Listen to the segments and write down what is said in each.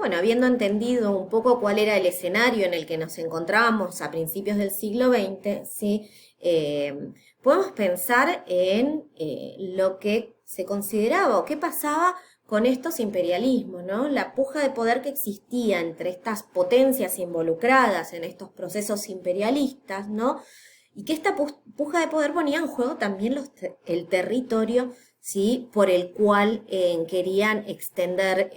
bueno, habiendo entendido un poco cuál era el escenario en el que nos encontrábamos a principios del siglo XX, ¿sí? Podemos pensar en lo que se consideraba o qué pasaba con estos imperialismos, ¿no? La puja de poder que existía entre estas potencias involucradas en estos procesos imperialistas, ¿no? Y que esta puja de poder ponía en juego también el territorio, ¿sí? Por el cual querían extender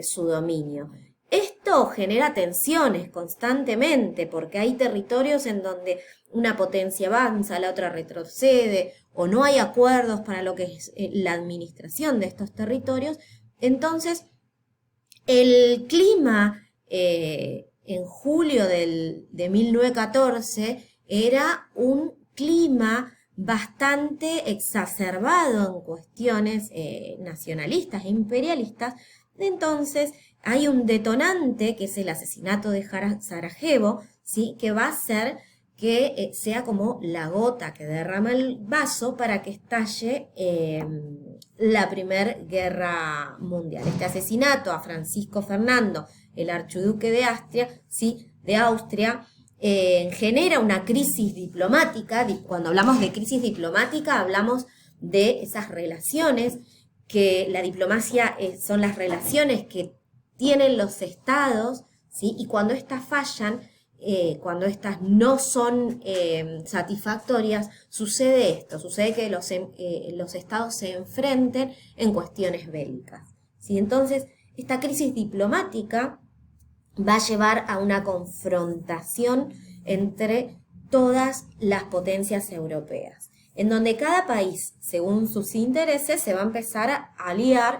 su dominio. Esto genera tensiones constantemente, porque hay territorios en donde una potencia avanza, la otra retrocede, o no hay acuerdos para lo que es la administración de estos territorios. Entonces, el clima en julio de 1914 era un clima bastante exacerbado en cuestiones nacionalistas e imperialistas. Entonces, hay un detonante que es el asesinato de Sarajevo, ¿sí? Que va a ser que sea como la gota que derrama el vaso para que estalle la Primera Guerra Mundial. Este asesinato a Francisco Fernando, el archiduque de Austria, ¿sí? De Austria, genera una crisis diplomática. Cuando hablamos de crisis diplomática hablamos de esas relaciones, que la diplomacia son las relaciones que tienen los estados, ¿sí? Y cuando éstas fallan, cuando éstas no son satisfactorias, sucede esto, sucede que los estados se enfrenten en cuestiones bélicas, ¿sí? Entonces, esta crisis diplomática va a llevar a una confrontación entre todas las potencias europeas, en donde cada país, según sus intereses, se va a empezar a aliar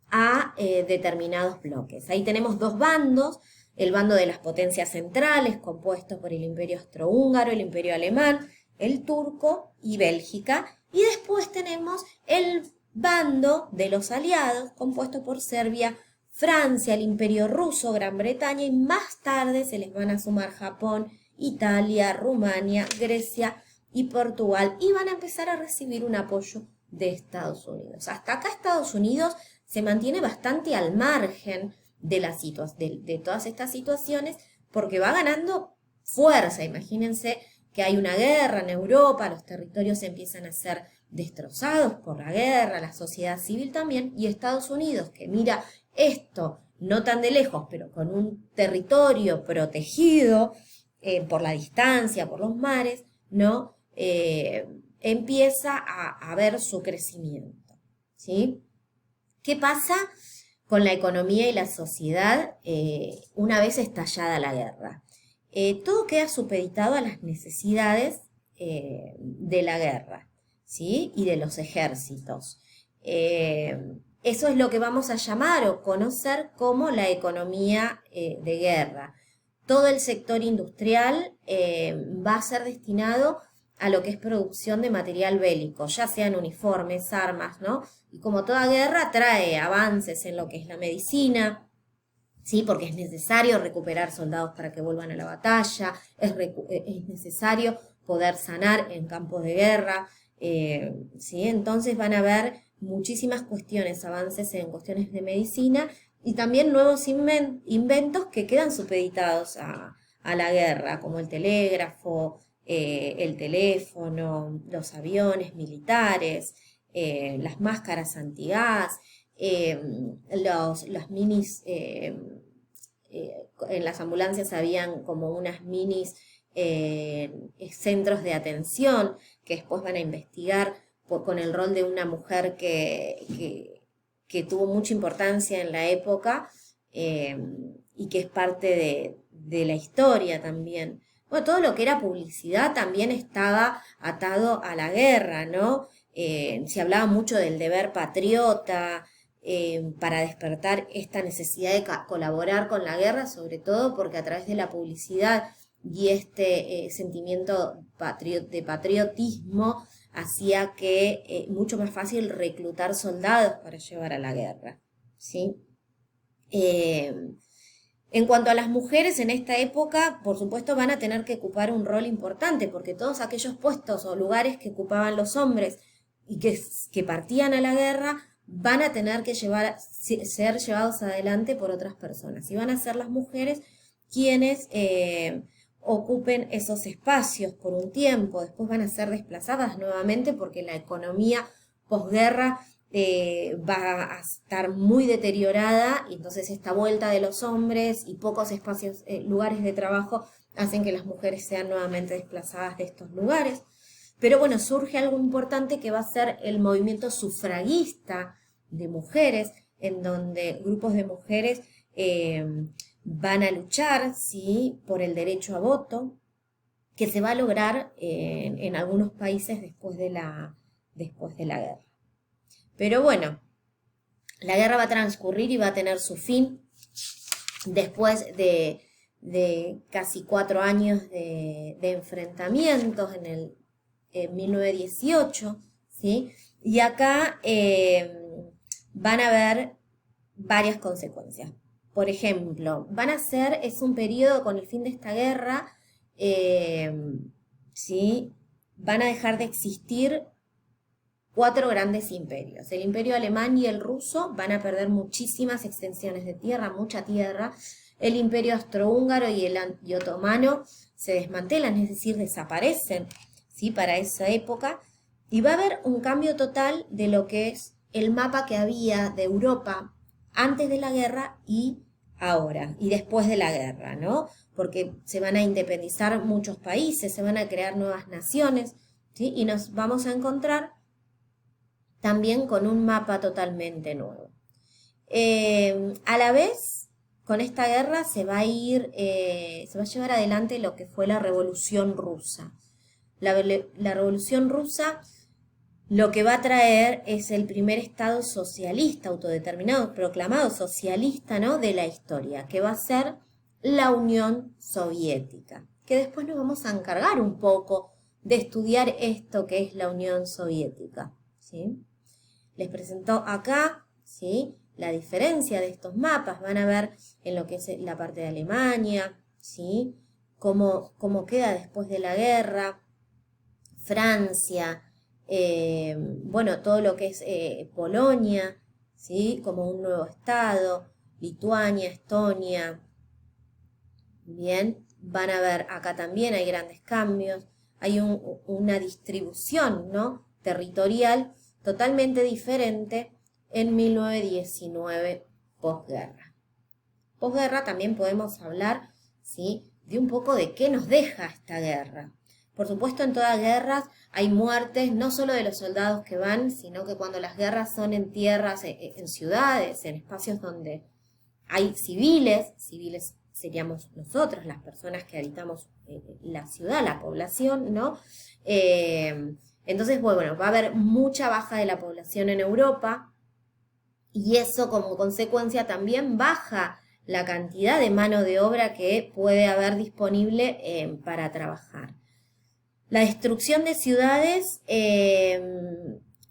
a determinados bloques. Ahí tenemos dos bandos: el bando de las potencias centrales, compuesto por el Imperio Austrohúngaro, el Imperio Alemán, el Turco y Bélgica, y después tenemos el bando de los aliados, compuesto por Serbia, Francia, el Imperio Ruso, Gran Bretaña, y más tarde se les van a sumar Japón, Italia, Rumania, Grecia y Portugal, y van a empezar a recibir un apoyo de Estados Unidos. Hasta acá Estados Unidos se mantiene bastante al margen de todas estas situaciones, porque va ganando fuerza. Imagínense que hay una guerra en Europa, los territorios empiezan a ser destrozados por la guerra, la sociedad civil también, y Estados Unidos, que mira esto no tan de lejos, pero con un territorio protegido por la distancia, por los mares, ¿no? Empieza a ver su crecimiento, ¿sí? ¿Qué pasa con la economía y la sociedad una vez estallada la guerra? Todo queda supeditado a las necesidades de la guerra, ¿sí? Y de los ejércitos. Eso es lo que vamos a llamar o conocer como la economía de guerra. Todo el sector industrial va a ser destinado a lo que es producción de material bélico, ya sean uniformes, armas, ¿no? Y como toda guerra trae avances en lo que es la medicina, ¿sí? Porque es necesario recuperar soldados para que vuelvan a la batalla, es necesario poder sanar en campos de guerra, ¿sí? Entonces van a haber muchísimas cuestiones, avances en cuestiones de medicina y también nuevos inventos que quedan supeditados a la guerra, como el telégrafo, el teléfono, los aviones militares, las máscaras antigás, las minis, en las ambulancias habían como unas minis centros de atención que después van a investigar con el rol de una mujer que tuvo mucha importancia en la época y que es parte de la historia también. Bueno, todo lo que era publicidad también estaba atado a la guerra, ¿no? Se hablaba mucho del deber patriota para despertar esta necesidad de colaborar con la guerra, sobre todo porque a través de la publicidad y este sentimiento de patriotismo hacía que mucho más fácil reclutar soldados para llevar a la guerra, ¿sí? En cuanto a las mujeres en esta época, por supuesto van a tener que ocupar un rol importante, porque todos aquellos puestos o lugares que ocupaban los hombres y que partían a la guerra van a tener que ser llevados adelante por otras personas. Y van a ser las mujeres quienes ocupen esos espacios por un tiempo. Después van a ser desplazadas nuevamente porque la economía posguerra va a estar muy deteriorada, y entonces esta vuelta de los hombres y pocos espacios, lugares de trabajo hacen que las mujeres sean nuevamente desplazadas de estos lugares. Pero bueno, surge algo importante que va a ser el movimiento sufragista de mujeres, en donde grupos de mujeres van a luchar, ¿sí?, por el derecho a voto, que se va a lograr en algunos países después de la guerra. Pero bueno, la guerra va a transcurrir y va a tener su fin después de casi 4 años de enfrentamientos en 1918, ¿sí? Y acá van a haber varias consecuencias. Por ejemplo, es un periodo con el fin de esta guerra, ¿sí?, van a dejar de existir 4 grandes imperios. El imperio alemán y el ruso van a perder muchísimas extensiones de tierra, mucha tierra. El imperio austrohúngaro y otomano se desmantelan, es decir, desaparecen, ¿sí?, para esa época. Y va a haber un cambio total de lo que es el mapa que había de Europa antes de la guerra y ahora, y después de la guerra, ¿no? Porque se van a independizar muchos países, se van a crear nuevas naciones, ¿sí? Y nos vamos a encontrar también con un mapa totalmente nuevo. A la vez, con esta guerra se va a llevar adelante lo que fue la Revolución Rusa. La Revolución Rusa lo que va a traer es el primer estado socialista, autodeterminado, proclamado socialista, ¿no?, de la historia, que va a ser la Unión Soviética, que después nos vamos a encargar un poco de estudiar esto que es la Unión Soviética, ¿sí? Les presento acá, ¿sí?, la diferencia de estos mapas. Van a ver en lo que es la parte de Alemania, ¿sí?, cómo queda después de la guerra, Francia, bueno, todo lo que es Polonia, ¿sí?, como un nuevo estado, Lituania, Estonia. Bien, van a ver acá también hay grandes cambios, hay una distribución, ¿no?, territorial totalmente diferente en 1919, posguerra. Posguerra también podemos hablar, ¿sí?, de un poco de qué nos deja esta guerra. Por supuesto, en todas guerras hay muertes, no solo de los soldados que van, sino que cuando las guerras son en tierras, en ciudades, en espacios donde hay civiles seríamos nosotros, las personas que habitamos la ciudad, la población, ¿no? Entonces, bueno, va a haber mucha baja de la población en Europa, y eso como consecuencia también baja la cantidad de mano de obra que puede haber disponible para trabajar. La destrucción de ciudades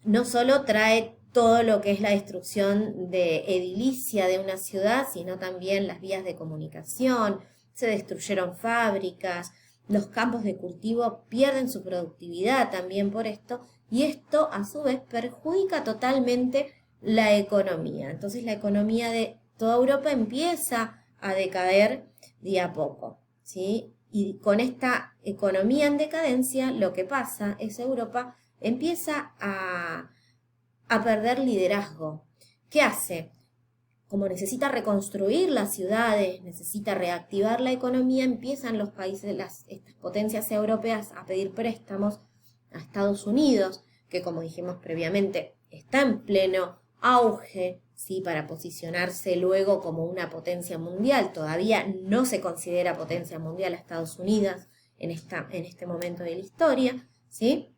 no solo trae todo lo que es la destrucción de edilicia de una ciudad, sino también las vías de comunicación, se destruyeron fábricas, los campos de cultivo pierden su productividad también por esto, y esto a su vez perjudica totalmente la economía. Entonces la economía de toda Europa empieza a decaer de a poco, ¿sí? Y con esta economía en decadencia, lo que pasa es que Europa empieza a perder liderazgo. ¿Qué hace? Como necesita reconstruir las ciudades, necesita reactivar la economía, empiezan los países, estas potencias europeas, a pedir préstamos a Estados Unidos, que como dijimos previamente, está en pleno auge, ¿sí?, para posicionarse luego como una potencia mundial. Todavía no se considera potencia mundial a Estados Unidos en este momento de la historia, ¿sí?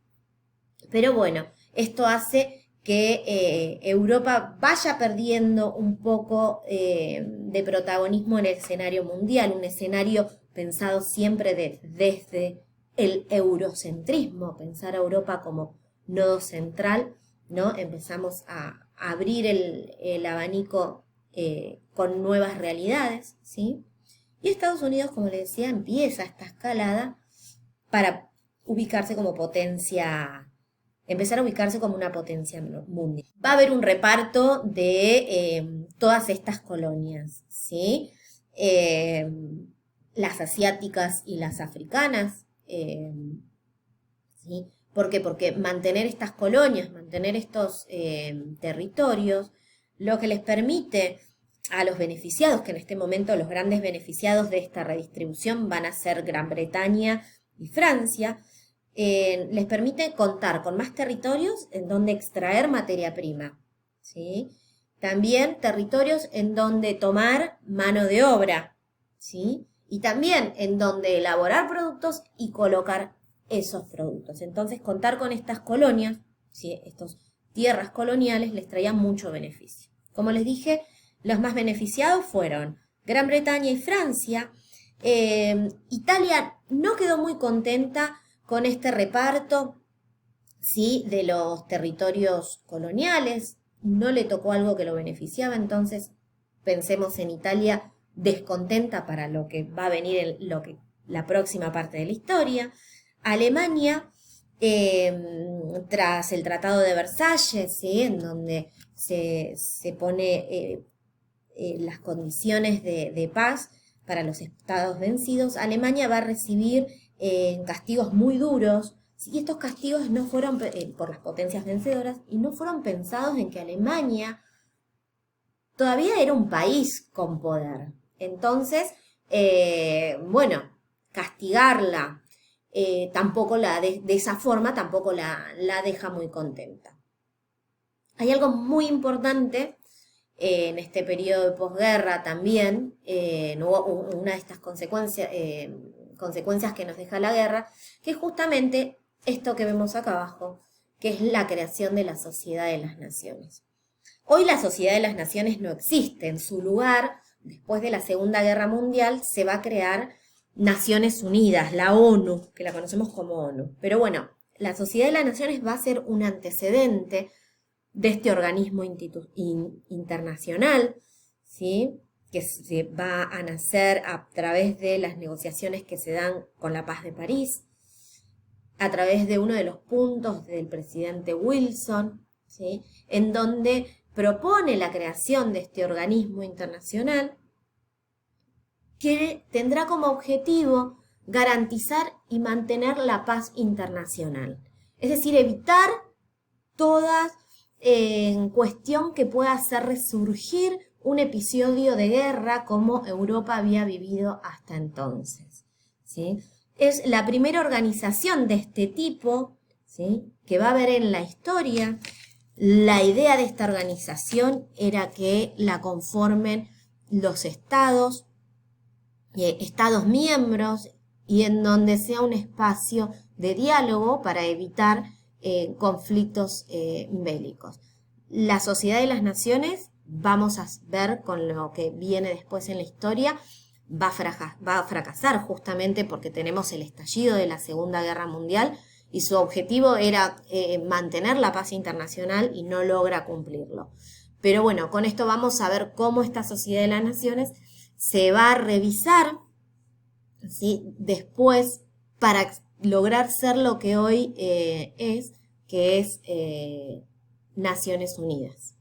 Pero bueno, esto hace que Europa vaya perdiendo un poco de protagonismo en el escenario mundial, un escenario pensado siempre desde el eurocentrismo, pensar a Europa como nodo central, ¿no? Empezamos a abrir el abanico con nuevas realidades, ¿sí? Y Estados Unidos, como les decía, empieza esta escalada para ubicarse como potencia empezar a ubicarse como una potencia mundial. Va a haber un reparto de todas estas colonias, ¿sí? Las asiáticas y las africanas, ¿sí? ¿Por qué? Porque mantener estas colonias, mantener estos territorios, lo que les permite a los beneficiados, que en este momento los grandes beneficiados de esta redistribución van a ser Gran Bretaña y Francia, les permite contar con más territorios en donde extraer materia prima, ¿sí? También territorios en donde tomar mano de obra, ¿sí? Y también en donde elaborar productos y colocar esos productos. Entonces, contar con estas colonias, ¿sí? Estas tierras coloniales, les traía mucho beneficio. Como les dije, los más beneficiados fueron Gran Bretaña y Francia. Italia no quedó muy contenta con este reparto, ¿sí? De los territorios coloniales, no le tocó algo que lo beneficiaba, entonces pensemos en Italia descontenta para lo que va a venir la próxima parte de la historia. Alemania, tras el Tratado de Versalles, ¿sí? En donde se pone las condiciones de paz para los estados vencidos, Alemania va a recibir castigos muy duros, y estos castigos no fueron por las potencias vencedoras y no fueron pensados en que Alemania todavía era un país con poder. Entonces, bueno, castigarla tampoco de esa forma tampoco la deja muy contenta. Hay algo muy importante en este periodo de posguerra también, una de estas consecuencias que nos deja la guerra, que es justamente esto que vemos acá abajo, que es la creación de la Sociedad de las Naciones. Hoy la Sociedad de las Naciones no existe. En su lugar, después de la Segunda Guerra Mundial, se va a crear Naciones Unidas, la ONU, que la conocemos como ONU. Pero bueno, la Sociedad de las Naciones va a ser un antecedente de este organismo internacional, ¿sí? Que se va a nacer a través de las negociaciones que se dan con la Paz de París, a través de uno de los puntos del presidente Wilson, ¿sí? En donde propone la creación de este organismo internacional que tendrá como objetivo garantizar y mantener la paz internacional. Es decir, evitar toda cuestión que pueda hacer resurgir un episodio de guerra como Europa había vivido hasta entonces, ¿sí? Es la primera organización de este tipo, ¿sí? Que va a haber en la historia. La idea de esta organización era que la conformen los estados miembros, y en donde sea un espacio de diálogo para evitar conflictos bélicos. La Sociedad de las Naciones, vamos a ver con lo que viene después en la historia, va a fracasar justamente porque tenemos el estallido de la Segunda Guerra Mundial y su objetivo era mantener la paz internacional y no logra cumplirlo. Pero bueno, con esto vamos a ver cómo esta Sociedad de las Naciones se va a revisar, ¿sí? Después para lograr ser lo que hoy es, que es Naciones Unidas.